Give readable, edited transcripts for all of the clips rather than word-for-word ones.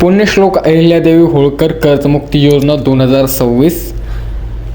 पुण्यश्लोक अहिल्यादेवी होळकर कर्जमुक्ती योजना 2026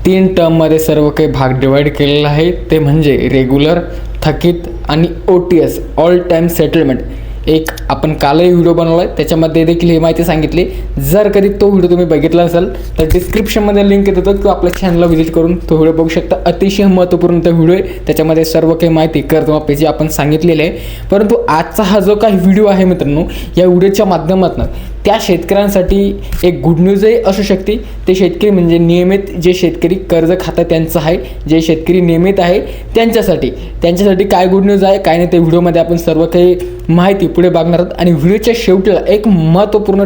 तीन टर्ममध्ये सर्व काही भाग डिवाईड केलेला आहे. ते म्हणजे रेग्युलर, थकीत आणि OTS ऑल टाईम सेटलमेंट. एक आपण कालही व्हिडिओ बनवला आहे, त्याच्यामध्ये देखील ही माहिती सांगितली. जर कधी तो व्हिडिओ तुम्ही बघितला असेल तर डिस्क्रिप्शनमध्ये लिंक देतो किंवा आपल्या चॅनलला व्हिजिट करून तो व्हिडिओ बघू शकता. अतिशय महत्त्वपूर्ण तो व्हिडिओ आहे, त्याच्यामध्ये सर्व काही माहिती कर्जमाफीची आपण सांगितलेली आहे. परंतु आजचा हा जो काही व्हिडिओ आहे मित्रांनो, या व्हिडिओच्या माध्यमातून त्या शेतकऱ्यांसाठी एक गुड न्यूजही असू शकते. ते शेतकरी म्हणजे नियमित जे शेतकरी कर्ज खातं त्यांचं आहे, जे शेतकरी नियमित आहे त्यांच्यासाठी काय गुड न्यूज आहे काय नाही ते व्हिडिओमध्ये आपण सर्व काही माहिती पुढे बघणार आहोत. आणि व्हिडिओच्या शेवटीला एक महत्त्वपूर्ण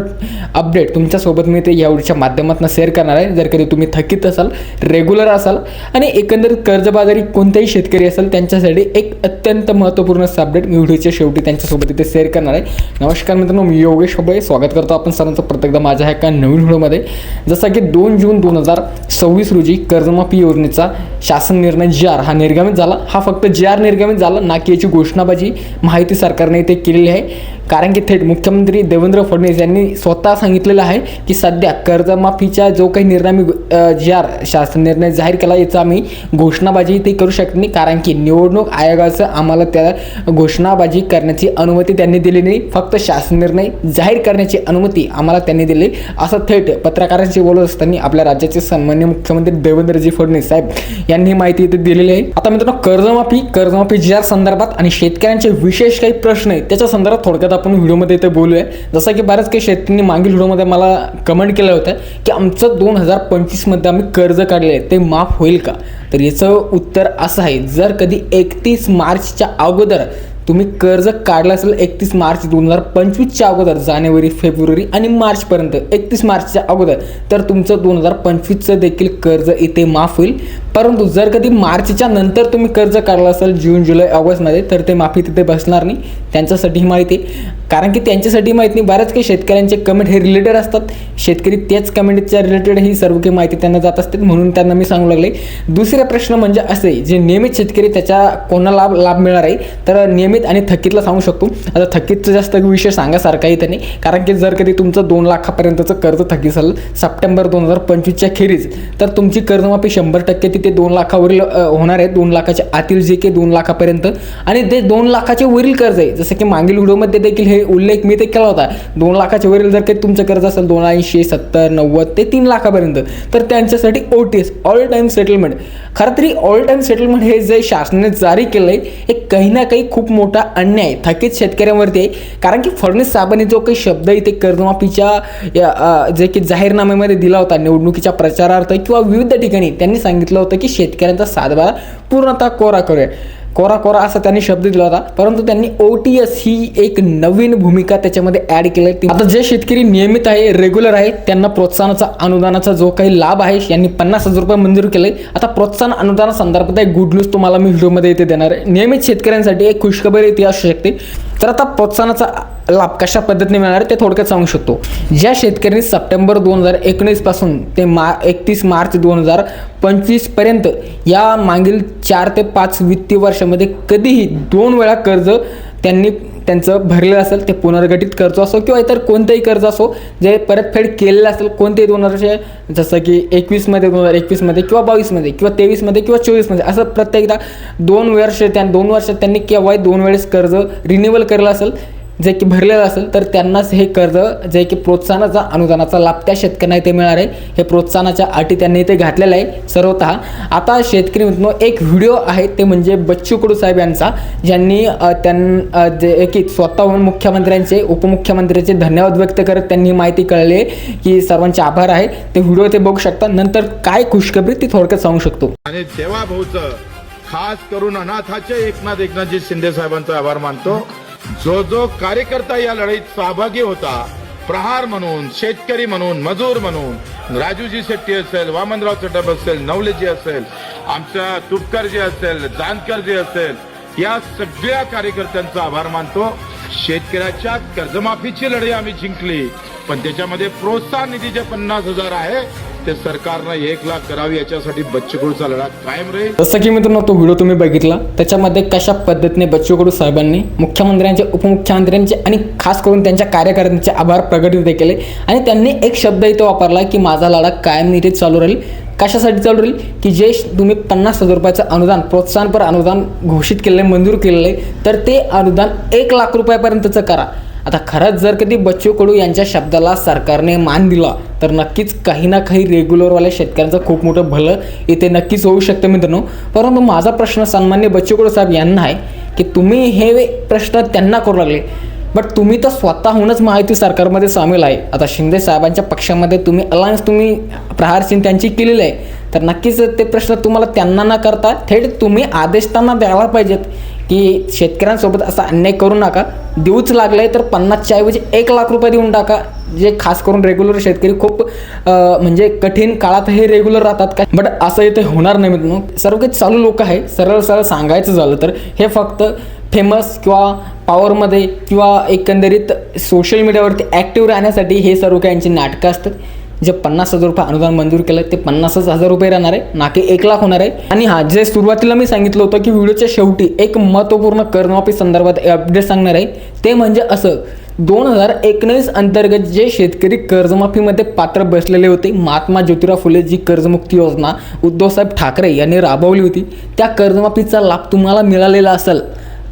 अपडेट तुमच्यासोबत मी ते या व्हिडिओच्या माध्यमातून शेअर करणार आहे. जर कधी तुम्ही थकीत असाल, रेग्युलर असाल आणि एकंदरीत कर्जबाजारी कोणतेही शेतकरी असेल त्यांच्यासाठी एक अत्यंत महत्त्वपूर्ण अपडेट मी व्हिडिओच्या शेवटी त्यांच्यासोबत इथे शेअर करणार आहे. नमस्कार मित्रांनो, मी योगेश होबळे स्वागत करतो आपण सर्वांचं प्रत्येकदा माझ्या ह्या एका नवीन व्हिडिओमध्ये. जसं की 2 जून 2026 रोजी कर्जमाफी योजनेचा शासन निर्णय JR हा निर्गमित झाला. हा फक्त JR निर्गमित झाला, ना की याची घोषणाबाजी माहिती सरकारने इथे केलेली आहे. कारण की थेट मुख्यमंत्री देवेंद्र फडणवीस यांनी स्वतः सांगितलेलं आहे की सध्या कर्जमाफीचा जो काही निर्णय मी JR शासन निर्णय जाहीर केला याचा आम्ही घोषणाबाजी ते करू शकत नाही. कारण की निवडणूक आयोगाचं आम्हाला त्या घोषणाबाजी करण्याची अनुमती त्यांनी दिली नाही. फक्त शासन निर्णय जाहीर करण्याची अनुमती आम्हाला त्यांनी दिली, असं थेट पत्रकारांशी बोलत असताना आपल्या राज्याचे सन्माननीय मुख्यमंत्री देवेंद्रजी फडणवीस साहेब यांनी माहिती इथे दिलेली आहे. आता मित्रांनो, कर्जमाफी JR संदर्भात आणि शेतकऱ्यांचे विशेष काही प्रश्न आहेत त्याच्या संदर्भात थोडक्यात आपण व्हिडिओमध्ये इथे बोलूया. जसं की बऱ्याच काही शेतकऱ्यांनी मागील व्हिडिओमध्ये मला कमेंट केलं होतं की आमचं 2025 मध्ये आम्ही कर्ज काढले आहे ते माफ होईल का. तर याचं उत्तर असं आहे, जर कधी 31 मार्चच्या अगोदर तुम्ही कर्ज काढलं असेल, 31 मार्च 2025च्या अगोदर, जानेवारी, फेब्रुवारी आणि मार्चपर्यंत 31 मार्चच्या अगोदर, तर तुमचं 2025चं देखील कर्ज इथे माफ होईल. परंतु जर कधी मार्चच्या नंतर तुम्ही कर्ज काढलं असेल जून, जुलै, ऑगस्टमध्ये, तर ते माफी तिथे बसणार नाही. त्यांच्यासाठी ही माहिती, कारण की त्यांच्यासाठी माहिती नाही. बऱ्याच काही शेतकऱ्यांचे कमेंट हे रिलेटेड असतात, शेतकरी त्याच कमेंटच्या रिलेटेड ही सर्व काही माहिती त्यांना जात असते, म्हणून त्यांना मी सांगू लागले. दुसरा प्रश्न म्हणजे असे, जे नियमित शेतकरी त्याच्या कोणाला लाभ मिळणार आहे, तर नियमित आणि थकीतला सांगू शकतो. आता थकीतचा जास्त विषय सांगासारखा इथे नाही, कारण की जर कधी तुमचं 2 लाखापर्यंतचं कर्ज थकीत असेल सप्टेंबर 2025च्या खेरीज, तर तुमची कर्जमाफी 100% तिथे 2 लाखावरील होणार आहे. 2 लाखाच्या आतील जे काही 2 लाखापर्यंत आणि ते 2 लाखाचे वरील कर्ज आहे, जसं की मागील व्हिडिओमध्ये देखील हे उल्लेख मी ते केला होता. 2 लाखाच्या वरील जर काही तुमचं कर्ज असेल 280, 70, 90 ते 3 लाखापर्यंत, तर त्यांच्यासाठी OTS ऑल टाईम सेटलमेंट. खरं तरी ऑल टाईम सेटलमेंट हे जे शासनाने जारी केलं आहे हे काही ना काही खूप मोठा अन्याय थकीत शेतकऱ्यांवरती आहे. कारण की फडणवीस साहेबांनी जो काही शब्द इथे कर्जमाफीच्या जे की जाहीरनाम्यामध्ये दिला होता निवडणुकीच्या प्रचारार्थ किंवा विविध ठिकाणी, त्यांनी सांगितलं होतं की शेतकऱ्यांचा सातबारा पूर्णतः कोरा कोरा असा त्यांनी शब्द दिला होता. परंतु त्यांनी OTS ही एक नवीन भूमिका त्याच्यामध्ये ॲड केली. आता जे शेतकरी नियमित आहे, रेग्युलर आहे, त्यांना प्रोत्साहनाचा अनुदानाचा जो काही लाभ आहे यांनी 50,000 रुपये मंजूर केले. आता प्रोत्साहन अनुदाना संदर्भात एक गुड न्यूज तुम्हाला मी व्हिडिओमध्ये इथे देणार आहे. नियमित शेतकऱ्यांसाठी एक खुशखबरी इथे असू शकते. तर आता प्रोत्साहनाचा लाभ कशा पद्धतीने मिळणार ते थोडक्यात सांगू शकतो. ज्या शेतकऱ्यांनी सप्टेंबर 2019 पासून ते 31 मार्च 2025 पर्यंत या मागील 4 ते 5 वित्तीय वर्षामध्ये कधीही 2 वेळा कर्ज त्यांचं भरलेलं असेल, ते पुनर्गठित कर्ज असो किंवा इतर कोणतेही कर्ज असो जे परतफेड केलेलं असेल, कोणतेही 2 वर्ष, जसं की 21मध्ये, 2021मध्ये किंवा 22मध्ये किंवा 23मध्ये किंवा 24मध्ये, असं प्रत्येकदा 2 वर्षात त्यांनी केव्हाही 2 वेळेस कर्ज रिन्युअल केलेलं असेल, जे की भरलेलं असेल, तर त्यांनाच हे कर्ज जे की प्रोत्साहनाचा अनुदानाचा लाभ त्या शेतकऱ्यांना इथे मिळणार आहे. हे प्रोत्साहनाच्या अटी त्यांनी इथे घातलेलं आहे सर्वतः. आता शेतकरी मित्रांनो, एक व्हिडिओ आहे ते म्हणजे बच्चू कडू साहेब यांचा, ज्यांनी जे की स्वतःहून मुख्यमंत्र्यांचे, उपमुख्यमंत्र्यांचे धन्यवाद व्यक्त करत त्यांनी माहिती कळली आहे की सर्वांचे आभार आहे. ते व्हिडिओ ते बघू शकता. नंतर काय खुशखबरी ती थोडक्यात सांगू शकतो. आणि सेवा भाऊचं खास करून अनाथाचे एकनाथजी शिंदे साहेबांचा आभार मानतो. जो कार्यकर्ता या लढाईत सहभागी होता, प्रहार म्हणून, शेतकरी म्हणून, मजूर म्हणून, राजूजी शेट्टी असेल, वामनराव चटप असेल, नवलेजी असेल, आमच्या तुपकरजी असेल, जानकरजी असेल, या सगळ्या कार्यकर्त्यांचा आभार मानतो. शेतकऱ्याच्या कर्जमाफीची लढाई आम्ही जिंकली, पण त्याच्यामध्ये प्रोत्साहन निधी जे 50,000 आहे ते सरकारनं 1 लाख करावी याच्यासाठी बच्चू कडूचा लढा कायम राहील. जसं की मित्रांनो तो व्हिडिओ तुम्ही बघितला, त्याच्यामध्ये कशा पद्धतीने बच्चू कडू साहेबांनी मुख्यमंत्र्यांचे, उपमुख्यमंत्र्यांचे आणि खास करून त्यांच्या कार्यकर्त्यांचे आभार प्रकटित केले आणि त्यांनी एक शब्द इथे वापरला की माझा लढा कायम नीतीत चालू राहील. कशासाठी चालू राहील की जे तुम्ही 50,000 रुपयाचं अनुदान, प्रोत्साहनपर अनुदान घोषित केलेलं आहे, मंजूर केलेलं आहे, तर ते अनुदान 1 लाख रुपयापर्यंतचं करा. आता खरंच जर कधी बच्चू कडू यांच्या शब्दाला सरकारने मान दिला तर नक्कीच काही ना काही रेग्युलरवाल्या शेतकऱ्यांचं खूप मोठं भलं इथे नक्कीच होऊ शकतं मित्रांनो. परंतु माझा प्रश्न सन्मान्य बच्चू कडू साहेब यांना आहे की तुम्ही हे प्रश्न त्यांना करू लागले, बट तुम्ही तर स्वतःहूनच महायुती सरकारमध्ये सामील आहे. आता शिंदे साहेबांच्या पक्षामध्ये तुम्ही अलायन्स प्रहार सिंग त्यांची केलेली आहे, तर नक्कीच ते प्रश्न तुम्हाला त्यांना न करता थेट तुम्ही आदेश त्यांना द्यायला पाहिजेत की शेतकऱ्यांसोबत असा अन्याय करू नका. देऊच लागले तर 50च्या ऐवजी 1 लाख रुपये देऊन टाका. जे खास करून रेग्युलर शेतकरी खूप म्हणजे कठीण काळात हे रेग्युलर राहतात का, बट असं इथे होणार नाही मित्रांनो. सर्व काही चालू लोक आहे, सरळ सांगायचं झालं तर हे फक्त फेमस किंवा पॉवरमध्ये किंवा एकंदरीत सोशल मीडियावरती ॲक्टिव्ह राहण्यासाठी हे सर्व काही यांची नाटकं असतात. जे 50,000 रुपये अनुदान मंजूर केलं ते 50,000 रुपये राहणार आहे, ना की 1 लाख होणार आहे. आणि हा जे सुरुवातीला मी सांगितलं होतं की व्हिडिओच्या शेवटी एक महत्त्वपूर्ण कर्जमाफी संदर्भात अपडेट सांगणार आहे, ते म्हणजे असं 2019 अंतर्गत जे शेतकरी कर्जमाफीमध्ये पात्र बसलेले होते, महात्मा ज्योतिराव फुले जी कर्जमुक्ती योजना उद्धवसाहेब ठाकरे यांनी राबवली होती, त्या कर्जमाफीचा लाभ तुम्हाला मिळालेला असेल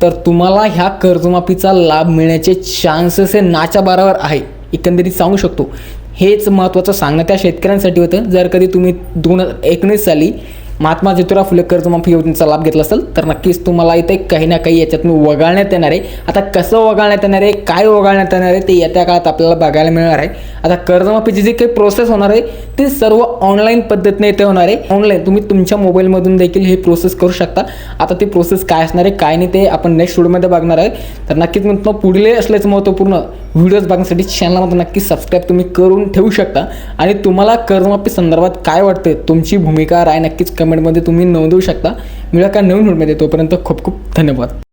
तर तुम्हाला ह्या कर्जमाफीचा लाभ मिळण्याचे चान्सेस हे नाच्या बारावर आहे, एकंदरीत सांगू शकतो. हेच महत्त्वाचं सांगणं त्या शेतकऱ्यांसाठी होतं. जर कधी तुम्ही 2019 साली महात्मा ज्योतिराव फुले कर्जमाफी योजनेचा लाभ घेतला असेल तर नक्कीच तुम्हाला इथे काही ना काही याच्यातून वगळण्यात येणार आहे. आता कसं वगळण्यात येणार आहे, काय वगळण्यात येणार आहे ते येत्या काळात आपल्याला बघायला मिळणार आहे. आता कर्जमाफीची जी काही प्रोसेस होणार आहे ती सर्व ऑनलाईन पद्धतीने इथे होणार आहे. ऑनलाईन तुम्ही तुमच्या मोबाईलमधून देखील ही प्रोसेस करू शकता. आता ती प्रोसेस काय असणार आहे काय नाही ते आपण नेक्स्ट व्हिडिओमध्ये बघणार आहे. तर नक्कीच मित्रांनो पुढले असलेच महत्त्वपूर्ण व्हिडिओज बघण्यासाठी चॅनलमध्ये नक्की सबस्क्राईब तुम्ही करून ठेवू शकता. आणि तुम्हाला कर्जमाफी संदर्भात काय वाटतं, तुमची भूमिका राय नक्कीच कमेंटमध्ये तुम्ही नोंदवू शकता. मिळा का नवीन व्हिडिओमध्ये, तोपर्यंत खूप खूप धन्यवाद.